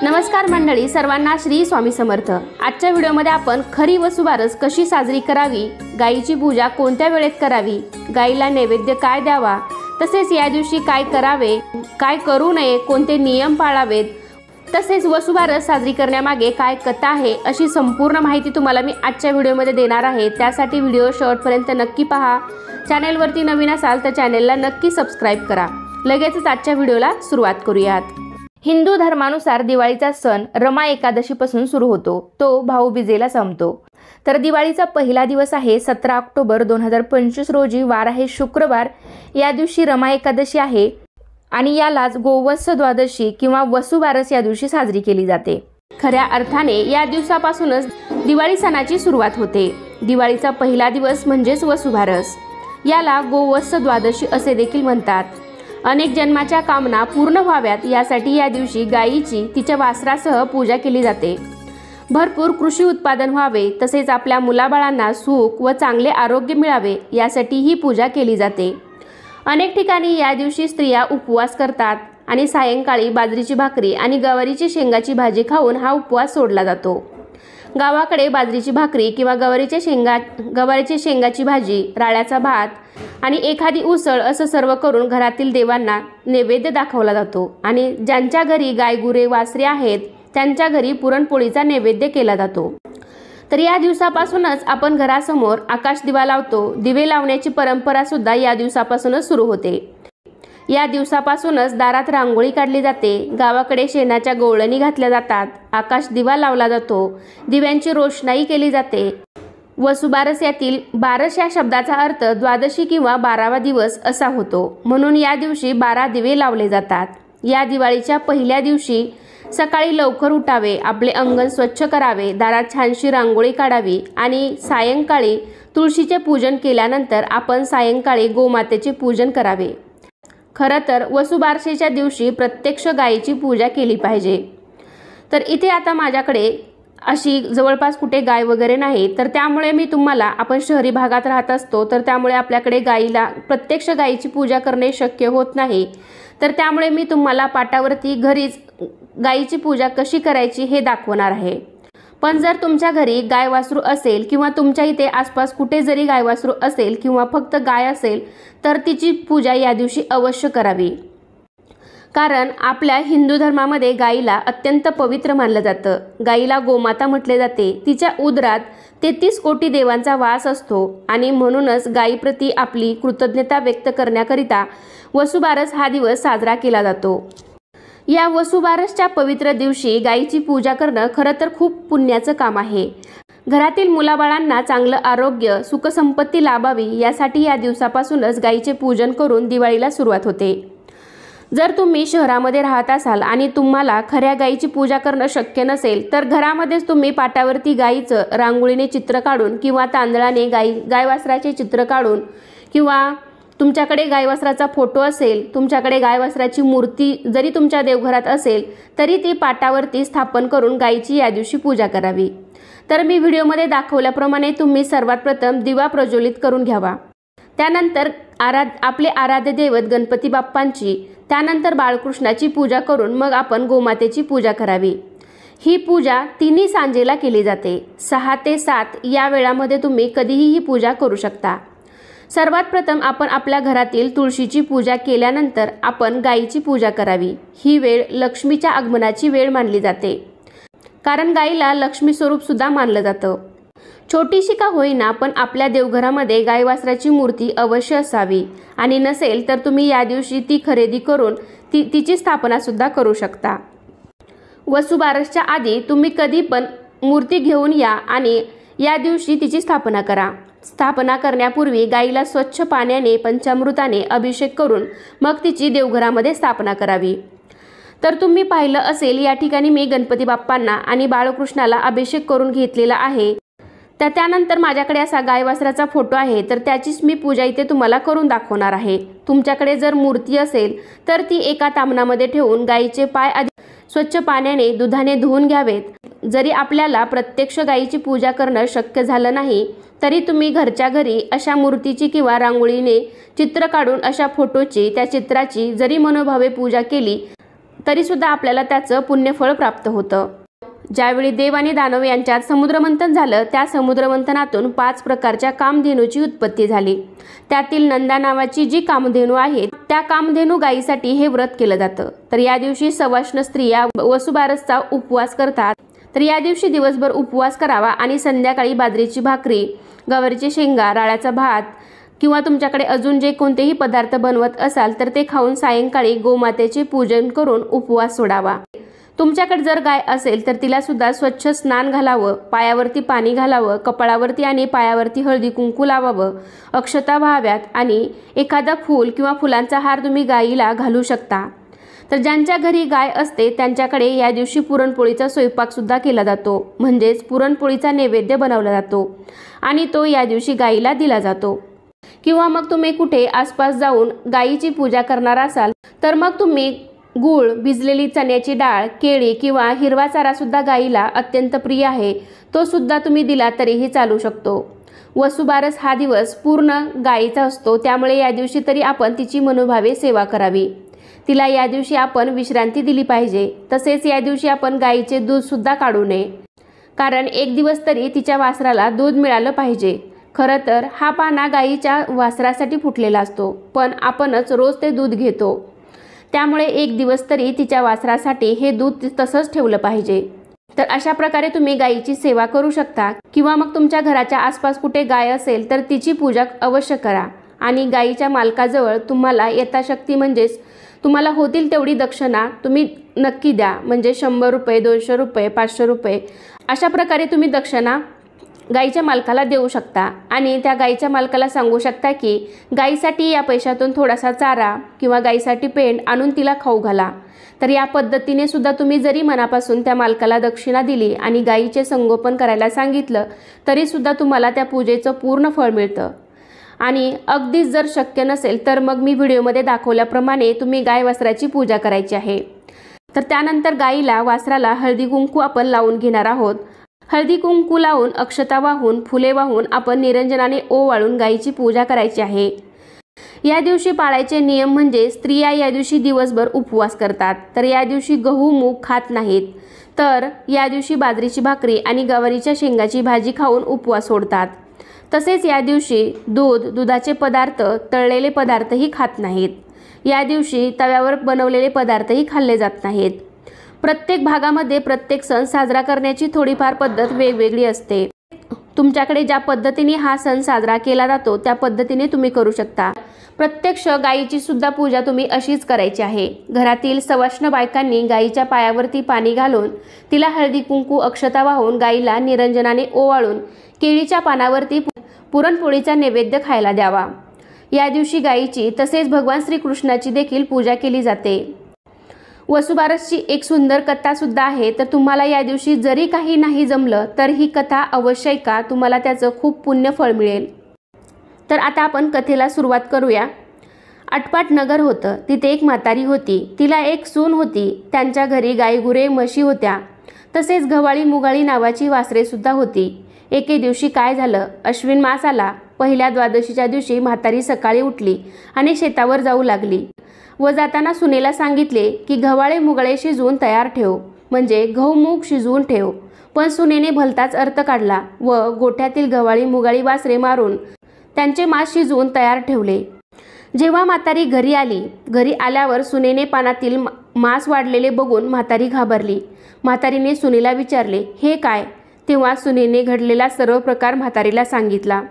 नमस्कार मंडळी, सर्वांना श्री स्वामी समर्थ। आजच्या व्हिडिओमध्ये आपण खरी वसुबारस कशी साजरी करावी, गायीची पूजा कोणत्या वेळेत करावी, गायीला नैवेद्य काय द्यावा, तसेच या दिवशी काय करावे, काय करू नये, कोणते नियम पाळावेत, तसेच वसुबारस साजरी करण्यामागे काय कथा आहे अशी संपूर्ण माहिती तुम्हाला मी आजच्या व्हिडिओमध्ये देणार आहे। त्यासाठी व्हिडिओ शेवटपर्यंत नक्की पहा। चॅनलवरती नवीन असाल तर चॅनलला नक्की सबस्क्राइब करा। लगेचच आजच्या व्हिडिओला सुरुवात करूयात। हिंदू धर्मानुसार दिवाळीचा सण रमा एकादशीपासून सुरू होतो, तो भाऊबीजेला संपतो। तर दिवाळीचा पहिला दिवस आहे 17 ऑक्टोबर 2025 रोजी, वार आहे शुक्रवार। या दिवशी रमा एकादशी आहे आणि यालाच गोवत्स द्वादशी किंवा वसुबारस या दिवशी साजरी केली जाते। खऱ्या अर्थाने या दिवसापासूनच दिवाळी सणाची सुरुवात होते। दिवाळीचा पहिला दिवस म्हणजेच वसुबारस, याला गोवत्स द्वादशी असे देखील म्हणतात। अनेक जन्माच्या कामना पूर्ण व्हाव्यात यासाठी या दिवशी गायीची तिच्या वासरासह पूजा केली जाते। भरपूर कृषी उत्पादन व्हावे, तसेच आपल्या मुलाबाळांना सुख व चांगले आरोग्य मिळावे यासाठी ही पूजा केली जाते। अनेक ठिकाणी या दिवशी स्त्रिया उपवास करतात आणि सायंकाळी बाजरीची भाकरी आणि गवारीची शेंगाची भाजी खाऊन हा उपवास सोडला जातो। गावाकडे बाजरीची भाकरी किंवा गवारीची शेंगाची भाजी, राळ्याचा भात आणि एखादी उसळ असं सर्व करून घरातील देवांना नैवेद्य दाखवला जातो आणि ज्यांच्या घरी गायगुरे वासरे आहेत त्यांच्या घरी पुरणपोळीचा नैवेद्य केला जातो। तर या दिवसापासूनच आपण घरासमोर आकाश दिवा लावतो। दिवे लावण्याची परंपरा सुद्धा या दिवसापासूनच सुरू होते। या दिवसापासूनच दारात रांगोळी काढली जाते, गावाकडे शेणाच्या गवळणी घातल्या जातात, आकाश दिवा लावला जातो, दिव्यांची रोषणाई केली जाते। वसुबारस यातील बारस या शब्दाचा अर्थ द्वादशी किंवा 12वा दिवस असा होतो, म्हणून या दिवशी 12 दिवे लावले जातात। या दिवाळीच्या पहिल्या दिवशी सकाळी लवकर उठावे, आपले अंगण स्वच्छ करावे, दारात छानशी रांगोळी काढावी आणि सायंकाळी तुळशीचे पूजन केल्यानंतर आपण सायंकाळी गोमातेचे पूजन करावे। खरं तर वसुबारसेच्या दिवशी प्रत्यक्ष गायीची पूजा केली पाहिजे। तर इथे आता माझ्याकडे अशी जवळपास कुठे गाय वगैरे नाही, तर त्यामुळे मी तुम्हाला, आपण शहरी भागात राहत असतो तर त्यामुळे आपल्याकडे गायीला प्रत्यक्ष गायीची पूजा करणे शक्य होत नाही, तर त्यामुळे मी तुम्हाला पाटावरती घरीच गायीची पूजा कशी करायची हे दाखवणार आहे। पण जर तुमच्या घरी गाय वासरू असेल किंवा तुमच्या इथे आसपास कुठे जरी गाय वासरू असेल किंवा फक्त गाय असेल तर तिची पूजा या दिवशी अवश्य करावी। कारण आपल्या हिंदू धर्मामध्ये गायीला अत्यंत पवित्र मानलं जातं। गायीला गोमाता म्हटले जाते। तिच्या उदरात 33 कोटी देवांचा वास असतो आणि म्हणूनच गायीप्रती आपली कृतज्ञता व्यक्त करण्याकरिता वसुबारस हा दिवस साजरा केला जातो। या वसुबारसच्या पवित्र दिवशी गायीची पूजा करणं खरं तर खूप पुण्याचं काम आहे। घरातील मुलाबाळांना चांगलं आरोग्य, सुखसंपत्ती लाभावी यासाठी या दिवसापासूनच गायीचे पूजन करून दिवाळीला सुरुवात होते। जर तुम्ही शहरामध्ये राहत असाल आणि तुम्हाला खऱ्या गायीची पूजा करणं शक्य नसेल तर घरामध्येच तुम्ही पाटावरती गायीचं रांगोळीने चित्र काढून किंवा तांदळाने गायवासराचे चित्र काढून किंवा तुमच्याकडे गायवासराचा फोटो असेल, तुमच्याकडे गायवासराची मूर्ती जरी तुमच्या देवघरात असेल तरी ती पाटावरती स्थापन करून गायीची या दिवशी पूजा करावी। तर मी व्हिडिओमध्ये दाखवल्याप्रमाणे तुम्ही सर्वात प्रथम दिवा प्रज्वलित करून घ्यावा। त्यानंतर आपले आराध्य दैवत गणपती बाप्पांची, त्यानंतर बाळकृष्णाची पूजा करून मग आपण गोमातेची पूजा करावी। ही पूजा तिन्ही सांजेला केली जाते। 6 ते 7 या वेळामध्ये तुम्ही कधीही ही पूजा करू शकता। सर्वात प्रथम आपण आपल्या घरातील तुळशीची पूजा केल्यानंतर आपण गायीची पूजा करावी। ही वेळ लक्ष्मीच्या आगमनाची वेळ मानली जाते, कारण गायीला लक्ष्मी स्वरूप सुद्धा मानलं जातं। छोटीशी का होईना पण आपल्या देवघरामध्ये गायवासराची मूर्ती अवश्य असावी आणि नसेल तर तुम्ही या दिवशी ती खरेदी करून तिची स्थापना सुद्धा करू शकता। वसुबारसच्या आधी तुम्ही कधी पण मूर्ती घेऊन या आणि या दिवशी तिची स्थापना करा। स्थापना करण्यापूर्वी गायीला स्वच्छ पाण्याने, पंचामृताने अभिषेक करून मग तिची देवघरामध्ये स्थापना करावी। तर तुम्ही पाहिलं असेल या ठिकाणी मी गणपती बाप्पांना आणि बाळकृष्णाला अभिषेक करून घेतलेला आहे। तर त्यानंतर माझ्याकडे असा गायवासराचा फोटो आहे, तर त्याचीच मी पूजा इथे तुम्हाला करून दाखवणार आहे। तुमच्याकडे जर मूर्ती असेल तर ती एका तामणामध्ये ठेवून गायीचे पाय आधी स्वच्छ पाण्याने, दुधाने धुवून घ्यावेत। जरी आपल्याला प्रत्यक्ष गायीची पूजा करणं शक्य झालं नाही तरी तुम्ही घरच्या घरी अशा मूर्तीची किंवा रांगोळीने चित्र काढून अशा फोटोची, त्या चित्राची जरी मनोभावे पूजा केली तरीसुद्धा आपल्याला त्याचं पुण्यफळ प्राप्त होतं. ज्यावेळी देव आणि दानव यांच्यात समुद्रमंथन झालं, त्या समुद्रमंथनातून 5 प्रकारच्या कामधेनूची उत्पत्ती झाली. त्यातील नंदा नावाची जी कामधेनू आहे, त्या कामधेनू गायीसाठी हे व्रत केलं जातं. तर या दिवशी सवाष्ण स्त्रिया वसुबारसचा उपवास करतात. तर या दिवशी दिवसभर उपवास करावा आणि संध्याकाळी बाजरीची भाकरी, गवारीची शेंगा, राळ्याचा भात किंवा तुमच्याकडे अजून जे कोणतेही पदार्थ बनवत असाल तर ते खाऊन सायंकाळी गोमातेचे पूजन करून उपवास सोडावा. तुमच्याकडे जर गाय असेल तर तिला सुद्धा स्वच्छ स्नान घालावं, पायावरती पाणी घालावं, कपाळावरती आणि पायावरती हळदी कुंकू लावावं, अक्षता व्हाव्यात आणि एखादा फूल किंवा फुलांचा हार तुम्ही गायीला घालू शकता. तर ज्यांच्या घरी गाय असते त्यांच्याकडे या दिवशी पुरणपोळीचा स्वयंपाक सुद्धा केला जातो, म्हणजेच पुरणपोळीचा नैवेद्य बनवला जातो आणि तो या दिवशी गायीला दिला जातो. किंवा मग तुम्ही कुठे आसपास जाऊन गायीची पूजा करणार असाल तर मग तुम्ही गूळ, भिजलेली चण्याची डाळ, केळी किंवा हिरवा चारा सुद्धा गायीला अत्यंत प्रिय आहे, तो सुद्धा तुम्ही दिला तरीही चालू शकतो. वसुबारस हा दिवस पूर्ण गायीचा असतो, त्यामुळे या दिवशी तरी आपण तिची मनोभावे सेवा करावी. तिला या दिवशी आपण विश्रांती दिली पाहिजे. तसेच या दिवशी आपण गायीचे दूध सुद्धा काढू नये, कारण एक दिवस तरी तिच्या वासराला दूध मिळालं पाहिजे. खरं तर हा पाना गायीच्या वासरासाठी फुटलेला असतो, पण आपणच रोज ते दूध घेतो, त्यामुळे एक दिवस तरी तिच्या वासरासाठी हे दूध तसंच ठेवलं पाहिजे. तर अशा प्रकारे तुम्ही गायीची सेवा करू शकता. किंवा मग तुमच्या घराच्या आसपास कुठे गाय असेल तर तिची पूजा अवश्य करा आणि गायीच्या मालकाजवळ तुम्हाला यथाशक्ती म्हणजेच तुम्हाला होतील तेवढी दक्षिणा तुम्ही नक्की द्या. म्हणजे 100 रुपये, 200 रुपये, 500 रुपये अशा प्रकारे तुम्ही दक्षिणा गायीच्या मालकाला देऊ शकता आणि त्या गायीच्या मालकाला सांगू शकता की गायीसाठी या पैशातून थोडासा चारा किंवा गायीसाठी पेंड आणून तिला खाऊ घाला. तर या पद्धतीने सुद्धा तुम्ही जरी मनापासून त्या मालकाला दक्षिणा दिली आणि गायीचे संगोपन करायला सांगितलं तरी सुद्धा तुम्हाला त्या पूजेचं पूर्ण फळ मिळतं. आणि अगदीच जर शक्य नसेल तर मग मी व्हिडिओमध्ये दाखवल्याप्रमाणे तुम्ही गाय वासराची पूजा करायची आहे. तर त्यानंतर गायीला वासराला हळदी कुंकू आपण लावून घेणार आहोत. हळदी कुंकू लावून, अक्षता वाहून, फुले वाहून आपण निरंजनाने ओवाळून गायीची पूजा करायची आहे. या दिवशी पाळायचे नियम म्हणजे स्त्रिया या दिवशी दिवसभर उपवास करतात. तर या दिवशी गहू मूग खात नाहीत. तर या दिवशी बाजरीची भाकरी आणि गवारीच्या शेंगाची भाजी खाऊन उपवास सोडतात. तसेच या दिवशी दूध, दुधाचे पदार्थ, तळलेले पदार्थही खात नाहीत. या दिवशी तव्यावर बनवलेले पदार्थही खाल्ले जात नाहीत. प्रत्येक भागामध्ये प्रत्येक सण साजरा करण्याची थोडीफार पद्धत वेगवेगळी असते. तुमच्याकडे ज्या पद्धतीने हा सण साजरा केला जातो त्या पद्धतीने तुम्ही करू शकता. प्रत्यक्ष गायीची सुद्धा पूजा तुम्ही अशीच करायची आहे. घरातील सवाष्ण बायकांनी गायीच्या पायावरती पाणी घालून तिला हळदी कुंकू, अक्षता वाहून गायीला निरंजनाने ओवाळून केळीच्या पानावरती पुरणपोळीचा नैवेद्य खायला द्यावा. या दिवशी गायीची तसेच भगवान श्रीकृष्णाची देखील पूजा केली जाते. वसुबारसची एक सुंदर कथा सुद्धा आहे. तर तुम्हाला या दिवशी जरी काही नाही जमलं तर ही कथा अवश्य ऐका, तुम्हाला त्याचं खूप पुण्य फळ मिळेल. तर आता आपण कथेला सुरुवात करूया. आटपाट नगर होतं. तिथे एक म्हातारी होती. तिला एक सून होती. त्यांच्या घरी गायगुरे, म्हशी होत्या. तसेच गव्हाळी मुगाळी नावाची वासरे सुद्धा होती. एके दिवशी काय झालं, अश्विन मास आला. पहिल्या द्वादशीच्या दिवशी म्हातारी सकाळी उठली आणि शेतावर जाऊ लागली व जाताना सुनेला सांगितले की गव्हाळे मुगाळे शिजवून तयार ठेव, म्हणजे गहू मूग शिजवून ठेव. पण सुनेने भलताच अर्थ काढला व गोठ्यातील गव्हाळी मुगाळी वासरे मारून त्यांचे मांस शिजवून तयार ठेवले. जेव्हा म्हातारी घरी आली, घरी आल्यावर सुनेने पानातील मांस वाढलेले बघून म्हातारी घाबरली. म्हातारीने सुनेला विचारले, हे काय? तेव्हा सुनेने घडलेला सर्व प्रकार म्हातारीला सांगितला.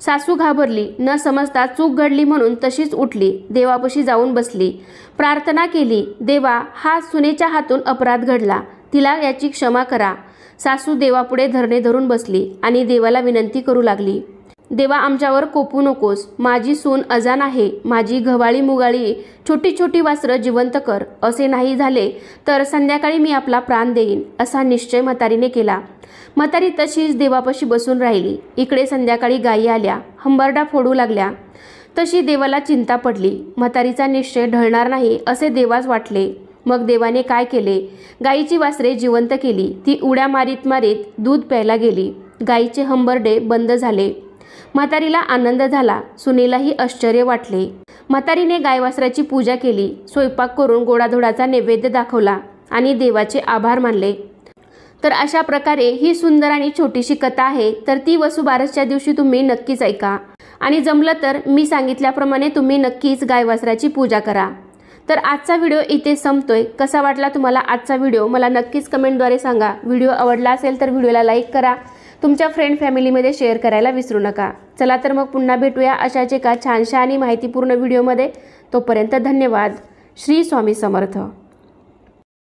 सासू घाबरली. न समजता चूक घडली म्हणून तशीच उठली. देवापाशी जाऊन बसली. प्रार्थना केली, देवा, हा सुनेच्या हातून अपराध घडला, तिला याची क्षमा करा. सासू देवापुढे धरणे धरून बसली आणि देवाला विनंती करू लागली, देवा, आमच्यावर कोपू नकोस. माझी सून अजान आहे. माझी गव्हाळी मुगाळी छोटी छोटी वासरं जिवंत कर. असे नाही झाले तर संध्याकाळी मी आपला प्राण देईन, असा निश्चय म्हातारीने केला. म्हातारी तशीच देवापाशी बसून राहिली. इकडे संध्याकाळी गायी आल्या, हंबरडा फोडू लागल्या. तशी देवाला चिंता पडली. म्हातारीचा निश्चय ढळणार नाही असे देवास वाटले. मग देवाने काय केले, गायीची वासरे जिवंत केली. ती उड्या मारीत मारीत दूध प्यायला गेली. गायीचे हंबरडे बंद झाले. म्हातारीला आनंद झाला, सुनेलाही आश्चर्य वाटले. म्हातारीने गायवासराची पूजा केली, स्वयंपाक करून गोडाधोडाचा नैवेद्य दाखवला आणि देवाचे आभार मानले. तर अशा प्रकारे ही सुंदर आणि छोटीशी कथा आहे. तर ती वसुबारसच्या दिवशी तुम्ही नक्कीच ऐका आणि जमलं तर मी सांगितल्याप्रमाणे तुम्ही नक्कीच गायवासराची पूजा करा. तर आजचा व्हिडिओ इथे संपतोय. कसा वाटला तुम्हाला आजचा व्हिडिओ मला नक्कीच कमेंटद्वारे सांगा. व्हिडिओ आवडला असेल तर व्हिडिओला लाईक करा, तुमच्या फ्रेंड फॅमिलीमध्ये शेअर करायला विसरू नका. चला तर मग पुन्हा भेटूया अशाच एका छानशा आणि माहितीपूर्ण व्हिडिओमध्ये. तोपर्यंत धन्यवाद. श्री स्वामी समर्थ.